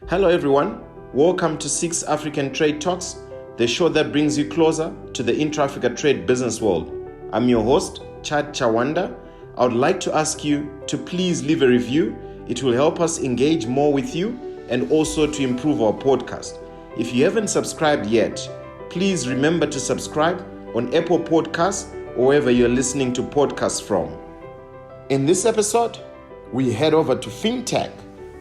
Hello everyone, welcome to 6 African Trade Talks, the show that brings you closer to the intra-Africa trade business world. I'm your host, Chad Chawanda. I would like to ask you to please leave a review. It will help us engage more with you and also to improve our podcast. If you haven't subscribed yet, please remember to subscribe on Apple Podcasts or wherever you're listening to podcasts from. In this episode, we head over to FinTech,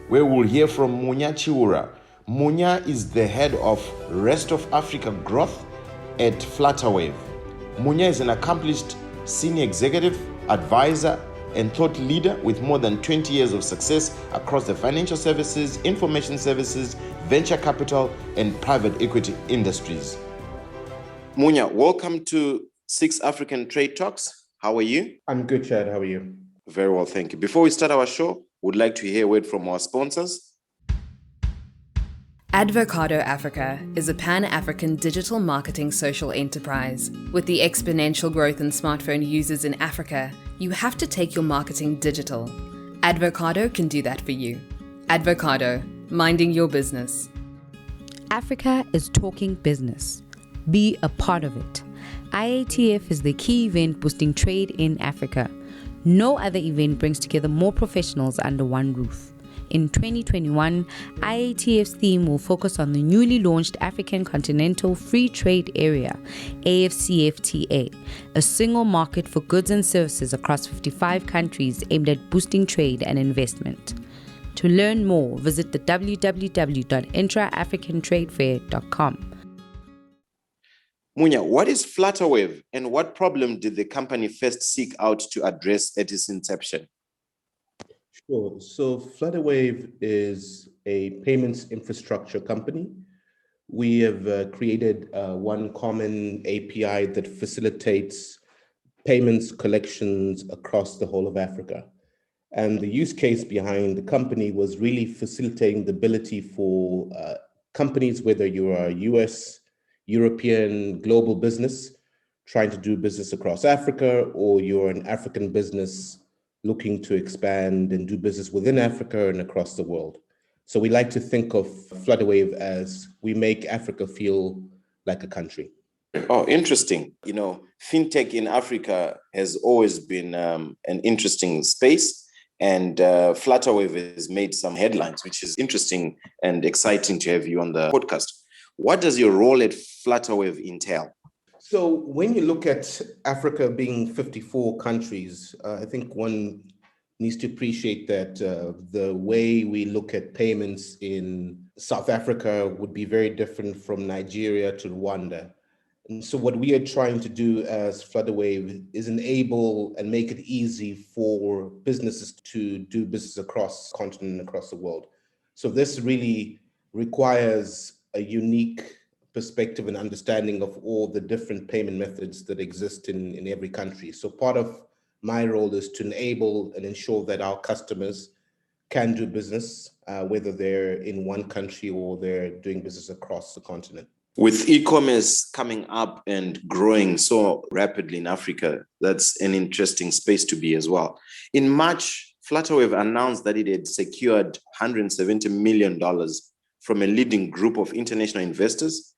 where we'll hear from Munya Chiura. Munya is the head of Rest of Africa Growth at Flutterwave. Munya is an accomplished senior executive, advisor, and thought leader with more than 20 years of success across the financial services, information services, venture capital, and private equity industries. Munya, welcome to 6 African Trade Talks. How are you? I'm good, Chad. How are you? Very well, thank you. Before we start our show, would like to hear a word from our sponsors. Advocado Africa is a pan-African digital marketing social enterprise. With the exponential growth in smartphone users in Africa, you have to take your marketing digital. Advocado can do that for you. Advocado, minding your business. Africa is talking business. Be a part of it. IATF is the key event boosting trade in Africa. No other event brings together more professionals under one roof. In 2021, IATF's theme will focus on the newly launched African Continental Free Trade Area, AFCFTA, a single market for goods and services across 55 countries aimed at boosting trade and investment. To learn more, visit the www.intraafricantradefair.com. Munya, what is Flutterwave and what problem did the company first seek out to address at its inception? Sure. So Flutterwave is a payments infrastructure company. We have created one common API that facilitates payments collections across the whole of Africa. And the use case behind the company was really facilitating the ability for companies, whether you're a US, European, global business trying to do business across Africa, or you're an African business looking to expand and do business within Africa and across the world. So we like to think of Flutterwave as we make Africa feel like a country. Oh, interesting. You know, fintech in Africa has always been an interesting space, and Flutterwave has made some headlines, which is interesting and exciting to have you on the podcast. What does your role at Flutterwave entail? So when you look at Africa being 54 countries, I think one needs to appreciate that the way we look at payments in South Africa would be very different from Nigeria to Rwanda. And so what we are trying to do as Flutterwave is enable and make it easy for businesses to do business across the continent and across the world. So this really requires a unique perspective and understanding of all the different payment methods that exist in every country. So part of my role is to enable and ensure that our customers can do business, whether they're in one country or they're doing business across the continent. With e-commerce coming up and growing so rapidly in Africa, that's an interesting space to be as well. In March, Flutterwave announced that it had secured $170 million from a leading group of international investors.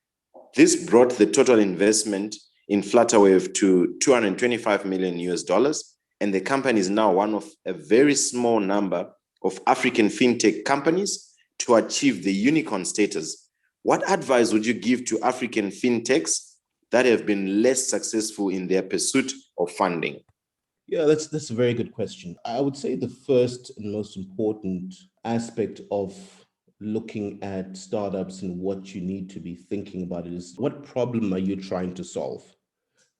This brought the total investment in Flutterwave to $225 million US, and the company is now one of a very small number of African fintech companies to achieve the unicorn status. What advice would you give to African fintechs that have been less successful in their pursuit of funding? Yeah, that's a very good question. I would say the first and most important aspect of looking at startups and what you need to be thinking about is what problem are you trying to solve,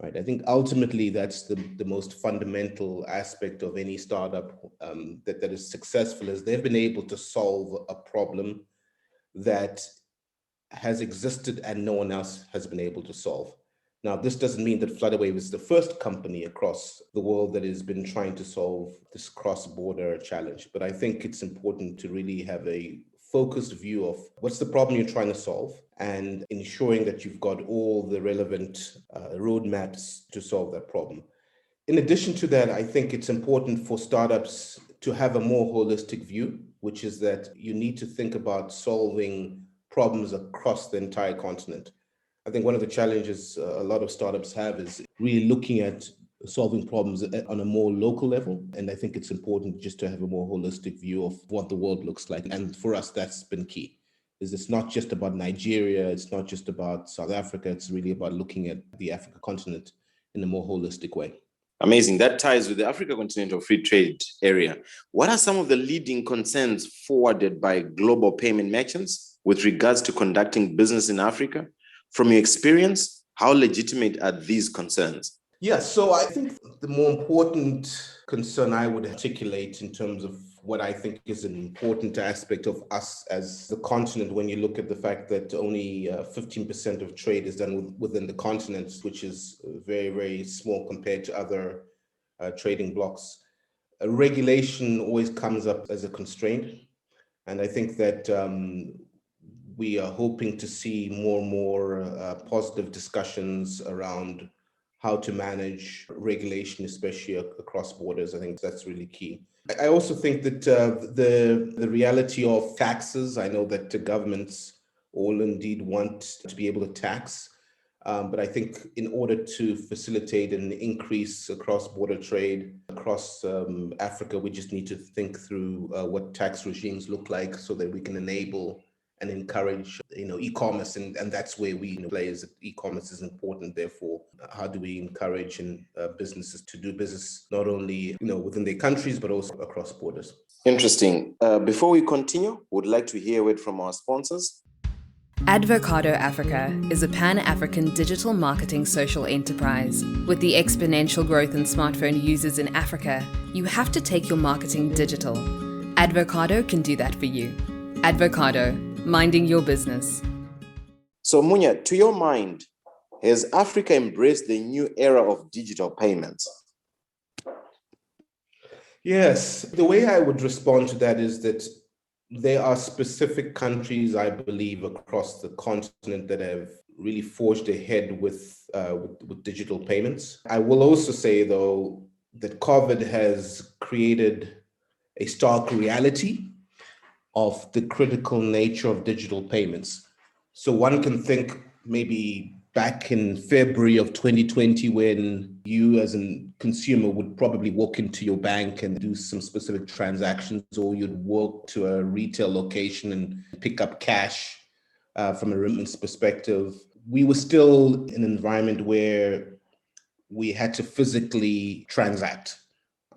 right? I think ultimately that's the most fundamental aspect of any startup that is successful, is they've been able to solve a problem that has existed and no one else has been able to solve. Now, this doesn't mean that Flutterwave is the first company across the world that has been trying to solve this cross-border challenge, but I think it's important to really have a focused view of what's the problem you're trying to solve and ensuring that you've got all the relevant roadmaps to solve that problem. In addition to that, I think it's important for startups to have a more holistic view, which is that you need to think about solving problems across the entire continent. I think one of the challenges a lot of startups have is really looking at solving problems on a more local level. And I think it's important just to have a more holistic view of what the world looks like. And for us, that's been key. Is it's not just about Nigeria, it's not just about South Africa, it's really about looking at the African continent in a more holistic way. Amazing. That ties with the Africa Continental Free Trade Area. What are some of the leading concerns forwarded by global payment merchants with regards to conducting business in Africa? From your experience, how legitimate are these concerns? Yeah, so I think the more important concern I would articulate in terms of what I think is an important aspect of us as the continent, when you look at the fact that only 15% of trade is done within the continent, which is very, very small compared to other trading blocks. Regulation always comes up as a constraint. And I think that we are hoping to see more and more positive discussions around how to manage regulation, especially across borders. I think that's really key. I also think that the reality of taxes, I know that the governments all indeed want to be able to tax, but I think in order to facilitate an increase across border trade across Africa, we just need to think through what tax regimes look like so that we can enable and encourage, e-commerce, and that's where we play. Is that e-commerce is important. Therefore, how do we encourage businesses to do business not only within their countries but also across borders? Interesting. Before we continue, would like to hear a word from our sponsors. Advocado Africa is a pan-African digital marketing social enterprise. With the exponential growth in smartphone users in Africa, you have to take your marketing digital. Advocado can do that for you. Advocado, minding your business. So Munya, to your mind, has Africa embraced the new era of digital payments? Yes. The way I would respond to that is that there are specific countries, I believe, across the continent that have really forged ahead with digital payments. I will also say, though, that COVID has created a stark reality of the critical nature of digital payments. So one can think maybe back in February of 2020, when you as a consumer would probably walk into your bank and do some specific transactions, or you'd walk to a retail location and pick up cash from a remittance perspective. We were still in an environment where we had to physically transact.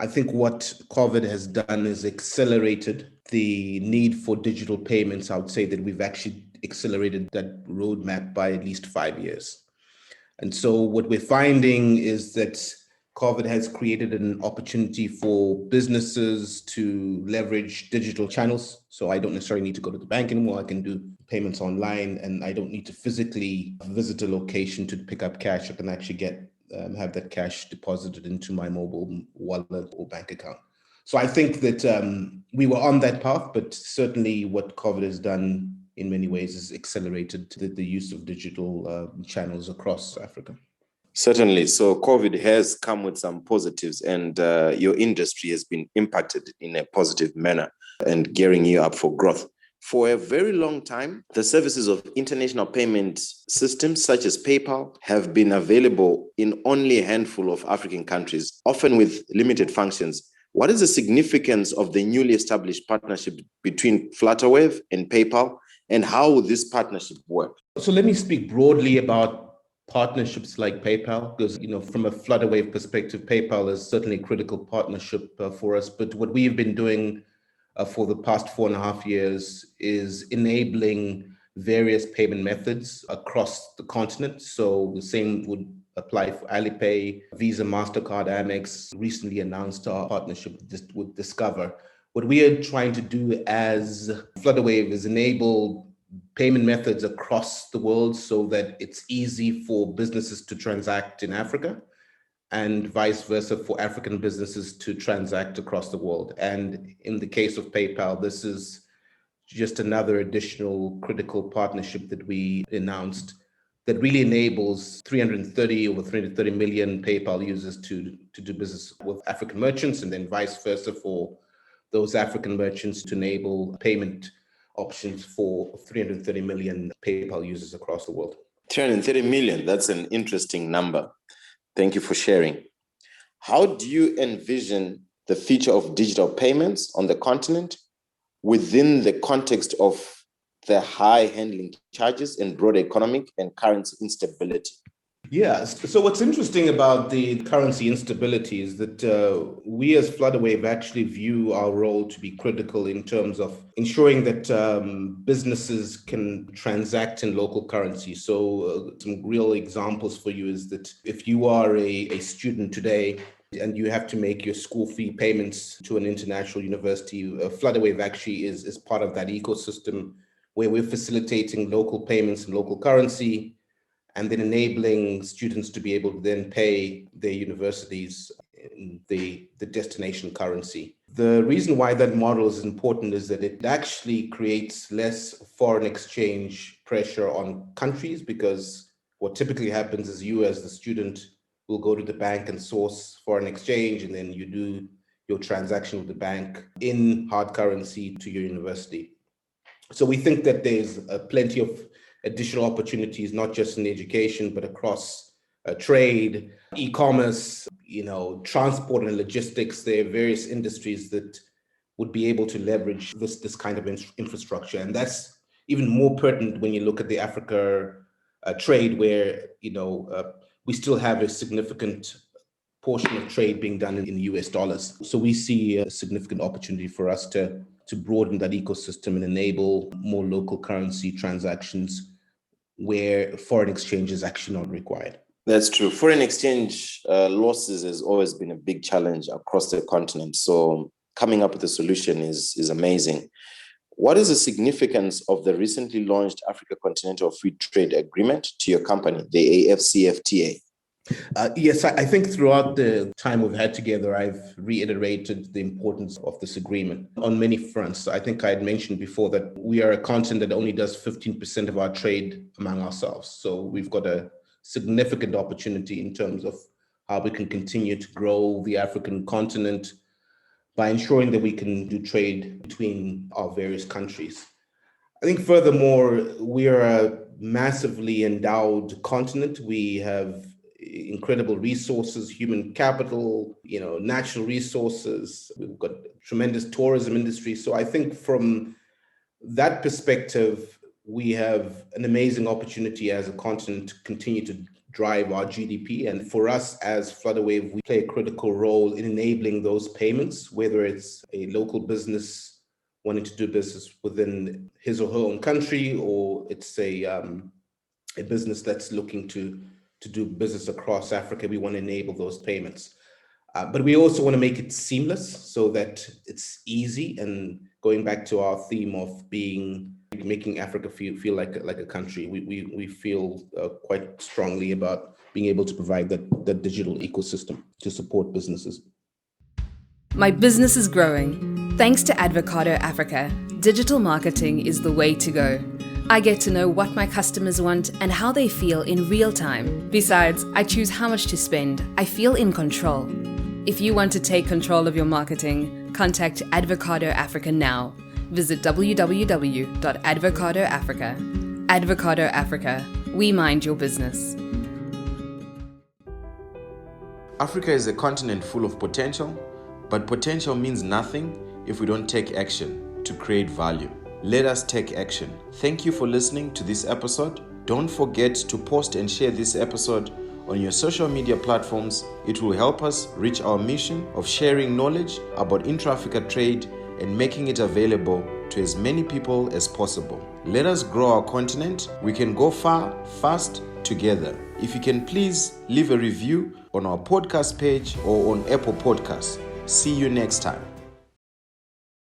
I think what COVID has done is accelerated the need for digital payments. I would say that we've actually accelerated that roadmap by at least 5 years. And so what we're finding is that COVID has created an opportunity for businesses to leverage digital channels. So I don't necessarily need to go to the bank anymore. I can do payments online, and I don't need to physically visit a location to pick up cash. I can actually have that cash deposited into my mobile wallet or bank account. So I think that we were on that path, but certainly what COVID has done in many ways has accelerated the use of digital channels across Africa. Certainly. So COVID has come with some positives, and your industry has been impacted in a positive manner and gearing you up for growth. For a very long time, the services of international payment systems such as PayPal have been available in only a handful of African countries, often with limited functions. What is the significance of the newly established partnership between Flutterwave and PayPal, and how will this partnership work? So let me speak broadly about partnerships like PayPal, because from a Flutterwave perspective, PayPal is certainly a critical partnership for us. But what we've been doing for the past 4.5 years is enabling various payment methods across the continent. So the same would apply for Alipay, Visa, MasterCard, Amex. Recently announced our partnership with Discover. What we are trying to do as Flutterwave is enable payment methods across the world so that it's easy for businesses to transact in Africa, and vice versa for African businesses to transact across the world. And in the case of PayPal, this is just another additional critical partnership that we announced that really enables over 330 million PayPal users to do business with African merchants, and then vice versa for those African merchants to enable payment options for 330 million PayPal users across the world. 330 million, that's an interesting number. Thank you for sharing. How do you envision the future of digital payments on the continent within the context of the high handling charges and broader economic and currency instability? Yeah, so what's interesting about the currency instability is that we as Flutterwave actually view our role to be critical in terms of ensuring that businesses can transact in local currency. So some real examples for you is that if you are a student today and you have to make your school fee payments to an international university, Flutterwave actually is part of that ecosystem where we're facilitating local payments in local currency, and then enabling students to be able to then pay their universities in the destination currency. The reason why that model is important is that it actually creates less foreign exchange pressure on countries, because what typically happens is you as the student will go to the bank and source foreign exchange, and then you do your transaction with the bank in hard currency to your university. So we think that there's plenty of additional opportunities, not just in education, but across trade, e-commerce, transport and logistics. There are various industries that would be able to leverage this kind of infrastructure. And that's even more pertinent when you look at the Africa trade, where, we still have a significant portion of trade being done in US dollars. So we see a significant opportunity for us to broaden that ecosystem and enable more local currency transactions where foreign exchange is actually not required. That's true. Foreign exchange losses has always been a big challenge across the continent. So coming up with a solution is amazing. What is the significance of the recently launched Africa Continental Free Trade Agreement to your company, the AFCFTA? Yes, I think throughout the time we've had together, I've reiterated the importance of this agreement on many fronts. I think I had mentioned before that we are a continent that only does 15% of our trade among ourselves. So we've got a significant opportunity in terms of how we can continue to grow the African continent by ensuring that we can do trade between our various countries. I think furthermore, we are a massively endowed continent. We have incredible resources, human capital, natural resources. We've got tremendous tourism industry. So I think from that perspective, we have an amazing opportunity as a continent to continue to drive our GDP. And for us as Flutterwave, we play a critical role in enabling those payments, whether it's a local business wanting to do business within his or her own country, or it's a business that's looking to do business across Africa. We want to enable those payments. But we also want to make it seamless so that it's easy. And going back to our theme of making Africa feel like a country, we feel quite strongly about being able to provide that digital ecosystem to support businesses. My business is growing. Thanks to Advocado Africa, digital marketing is the way to go. I get to know what my customers want and how they feel in real time. Besides, I choose how much to spend. I feel in control. If you want to take control of your marketing, contact Advocado Africa now. Visit www.advocadoafrica. Advocado Africa. We mind your business. Africa is a continent full of potential, but potential means nothing if we don't take action to create value. Let us take action. Thank you for listening to this episode. Don't forget to post and share this episode on your social media platforms. It will help us reach our mission of sharing knowledge about intra-Africa trade and making it available to as many people as possible. Let us grow our continent. We can go far, fast, together. If you can please leave a review on our podcast page or on Apple Podcasts. See you next time.